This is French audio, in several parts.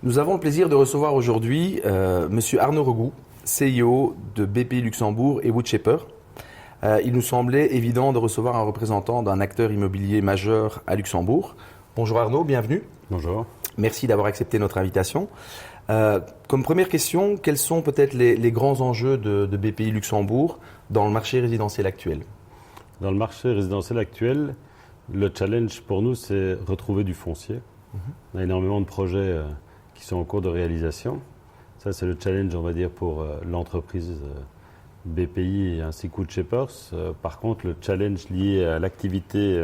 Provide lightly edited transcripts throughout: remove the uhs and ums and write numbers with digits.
Nous avons le plaisir de recevoir aujourd'hui Monsieur Arnaud Regout, CEO de BPI Luxembourg et Wood Shaper. Il nous semblait évident de recevoir un représentant d'un acteur immobilier majeur à Luxembourg. Bonjour Arnaud, bienvenue. Bonjour. Merci d'avoir accepté notre invitation. Comme première question, quels sont peut-être les grands enjeux de BPI Luxembourg dans le marché résidentiel actuel? Dans le marché résidentiel actuel, le challenge pour nous, c'est retrouver du foncier. On a énormément de projets qui sont en cours de réalisation. Ça, c'est le challenge, on va dire, pour l'entreprise BPI ainsi que Wood Shapers. Par contre, le challenge lié à l'activité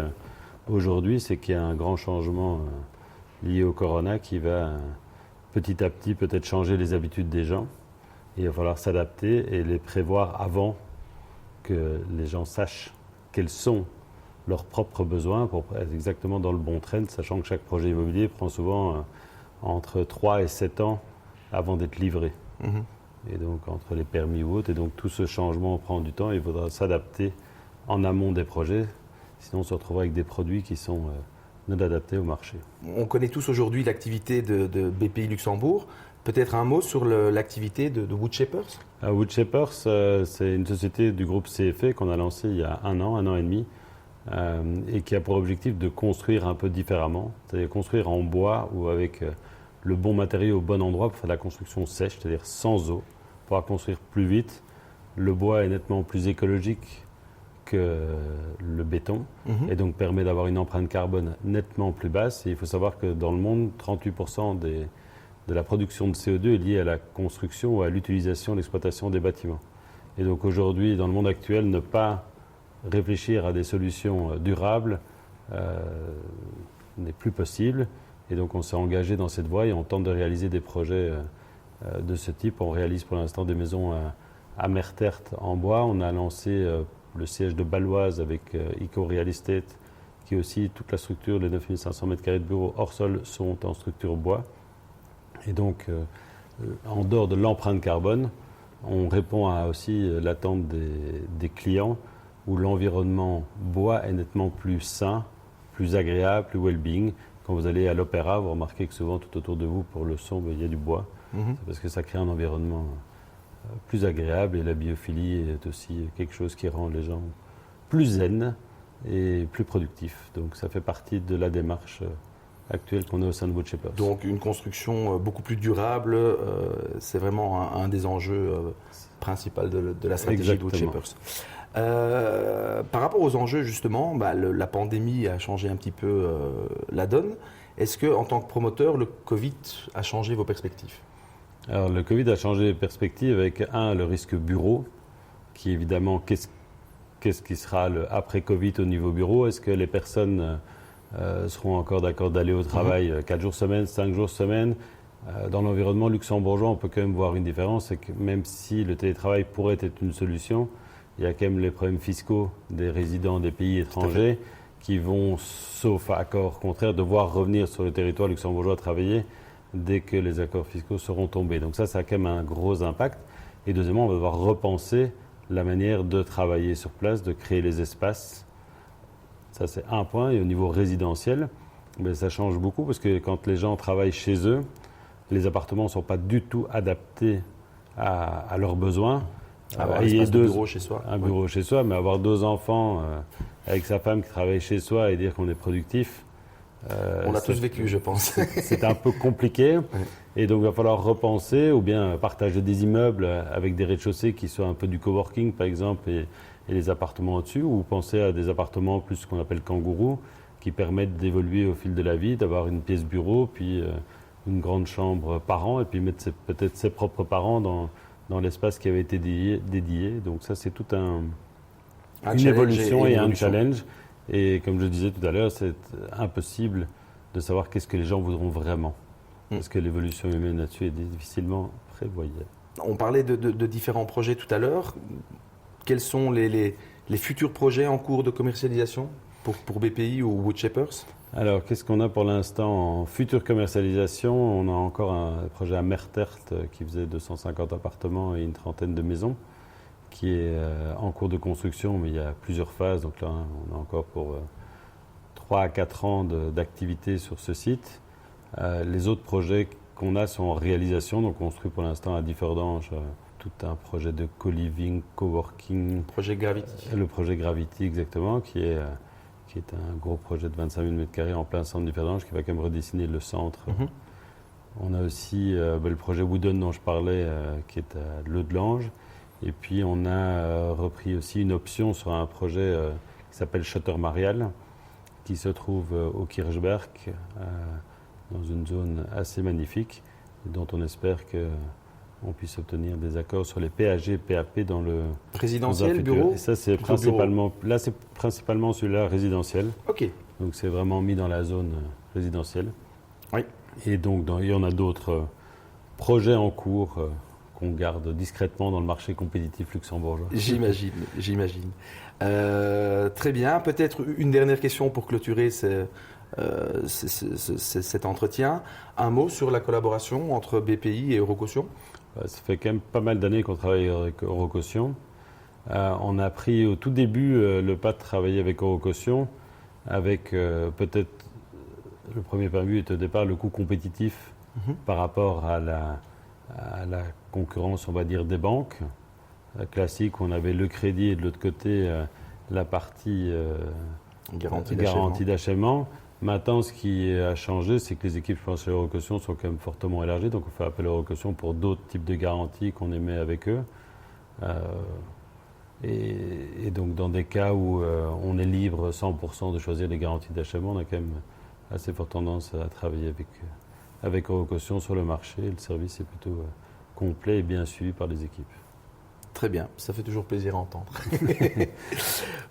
aujourd'hui, c'est qu'il y a un grand changement lié au corona qui va petit à petit peut-être changer les habitudes des gens. Et il va falloir s'adapter et les prévoir avant que les gens sachent quels sont leurs propres besoins pour être exactement dans le bon trend, sachant que chaque projet immobilier prend souvent entre 3 et 7 ans avant d'être livré. Et donc entre les permis ou autres, et donc tout ce changement prend du temps, il faudra s'adapter en amont des projets, sinon on se retrouvera avec des produits qui sont non adaptés au marché. On connaît tous aujourd'hui l'activité de BPI Luxembourg. Peut-être un mot sur l'activité de Wood Shapers? Wood Shapers, c'est une société du groupe CFA qu'on a lancée il y a un an et demi, et qui a pour objectif de construire un peu différemment, c'est-à-dire construire en bois ou avec le bon matériau au bon endroit pour faire de la construction sèche, c'est-à-dire sans eau, pour pouvoir construire plus vite. Le bois est nettement plus écologique que le béton et donc permet d'avoir une empreinte carbone nettement plus basse. Et il faut savoir que dans le monde, 38% de la production de CO2 est liée à la construction ou à l'utilisation, l'exploitation des bâtiments. Et donc aujourd'hui, dans le monde actuel, ne pas réfléchir à des solutions durables n'est plus possible. Et donc on s'est engagé dans cette voie et on tente de réaliser des projets de ce type. On réalise pour l'instant des maisons à Mertert en bois. On a lancé le siège de Baloise avec Eco Real Estate, qui est aussi toute la structure, les 9500 m² de bureaux hors sol sont en structure bois. Et donc, en dehors de l'empreinte carbone, on répond à aussi l'attente des clients où l'environnement bois est nettement plus sain, plus agréable, plus well-being. Quand vous allez à l'opéra, vous remarquez que souvent tout autour de vous, pour le son, il y a du bois. C'est parce que ça crée un environnement plus agréable et la biophilie est aussi quelque chose qui rend les gens plus zen et plus productifs. Donc ça fait partie de la démarche actuelle qu'on a au sein de Wood Shapers. Donc une construction beaucoup plus durable, c'est vraiment un des enjeux principaux de la stratégie de Wood Shapers. Par rapport aux enjeux, justement, la pandémie a changé un petit peu la donne. Est-ce que, en tant que promoteur, le Covid a changé vos perspectives? Alors, le Covid a changé les perspectives avec, le risque bureau, qui évidemment, qu'est-ce qui sera le après-Covid au niveau bureau? Est-ce que les personnes seront encore d'accord d'aller au travail 4 jours semaine, 5 jours semaine? Dans l'environnement luxembourgeois, on peut quand même voir une différence, c'est que même si le télétravail pourrait être une solution, il y a quand même les problèmes fiscaux des résidents des pays étrangers qui vont, sauf accord contraire, devoir revenir sur le territoire luxembourgeois travailler dès que les accords fiscaux seront tombés. Donc ça a quand même un gros impact. Et deuxièmement, on va devoir repenser la manière de travailler sur place, de créer les espaces. Ça, c'est un point. Et au niveau résidentiel, ça change beaucoup parce que quand les gens travaillent chez eux, les appartements ne sont pas du tout adaptés à leurs besoins. Avoir un bureau chez soi. Un bureau chez soi, mais avoir 2 enfants avec sa femme qui travaille chez soi et dire qu'on est productif. On l'a tous vécu, je pense. C'est un peu compliqué. Et donc, il va falloir repenser ou bien partager des immeubles avec des rez-de-chaussée qui soient un peu du coworking, par exemple, et les appartements au-dessus, ou penser à des appartements plus ce qu'on appelle kangourou, qui permettent d'évoluer au fil de la vie, d'avoir une pièce bureau, puis une grande chambre par an, et puis mettre peut-être ses propres parents dans l'espace qui avait été dédié. Donc ça, c'est tout une évolution et un challenge. Et comme je disais tout à l'heure, c'est impossible de savoir qu'est-ce que les gens voudront vraiment. Parce que l'évolution humaine là-dessus est difficilement prévoyable. On parlait de différents projets tout à l'heure. Quels sont les futurs projets en cours de commercialisation pour BPI ou Wood Shapers? Alors, qu'est-ce qu'on a pour l'instant en future commercialisation? On a encore un projet à Mertert qui faisait 250 appartements et une trentaine de maisons, qui est en cours de construction, mais il y a plusieurs phases. Donc là, on a encore pour 3 à 4 ans d'activité sur ce site. Les autres projets qu'on a sont en réalisation. Donc, on construit pour l'instant à Differdange tout un projet de co-living, coworking. Projet Gravity. Le projet Gravity, exactement, qui est un gros projet de 25 000 m² en plein centre Differdange, qui va quand même redessiner le centre. On a aussi le projet Wooden dont je parlais, qui est à Leu-de-Lange. Et puis, on a repris aussi une option sur un projet qui s'appelle Shutter Marial, qui se trouve au Kirchberg, dans une zone assez magnifique, et dont on espère qu'on puisse obtenir des accords sur les PAG et PAP dans le résidentiel, bureau. Et ça, c'est principalement, là, c'est principalement celui-là résidentiel. Ok. Donc, c'est vraiment mis dans la zone résidentielle. Oui. Et donc, il y en a d'autres projets en cours qu'on garde discrètement dans le marché compétitif luxembourgeois. J'imagine. Très bien. Peut-être une dernière question pour clôturer cet entretien. Un mot sur la collaboration entre BPI et Eurocaution. Ça fait quand même pas mal d'années qu'on travaille avec Eurocaution. On a pris au tout début le pas de travailler avec Eurocaution, avec peut-être le premier point de vue est au départ le coût compétitif par rapport à la concurrence, on va dire, des banques. Classique, on avait le crédit et de l'autre côté la partie garantie d'achèvement. Maintenant, ce qui a changé, c'est que les équipes, je pense, chez Eurocaution sont quand même fortement élargies. Donc, on fait appel à Eurocaution pour d'autres types de garanties qu'on émet avec eux. Et donc, dans des cas où on est libre 100% de choisir les garanties d'achèvement, on a quand même assez forte tendance à travailler avec Eurocaution sur le marché. Le service est plutôt complet et bien suivi par les équipes. Très bien, ça fait toujours plaisir à entendre.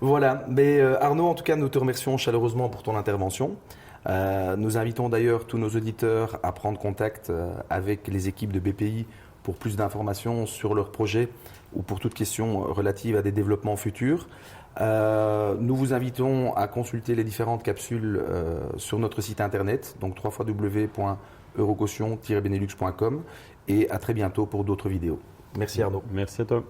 Voilà, mais Arnaud, en tout cas, nous te remercions chaleureusement pour ton intervention. Nous invitons d'ailleurs tous nos auditeurs à prendre contact avec les équipes de BPI pour plus d'informations sur leurs projets ou pour toute question relative à des développements futurs. Nous vous invitons à consulter les différentes capsules sur notre site internet, donc www.eurocaution-benelux.com, et à très bientôt pour d'autres vidéos. Merci Arnaud. Merci à toi.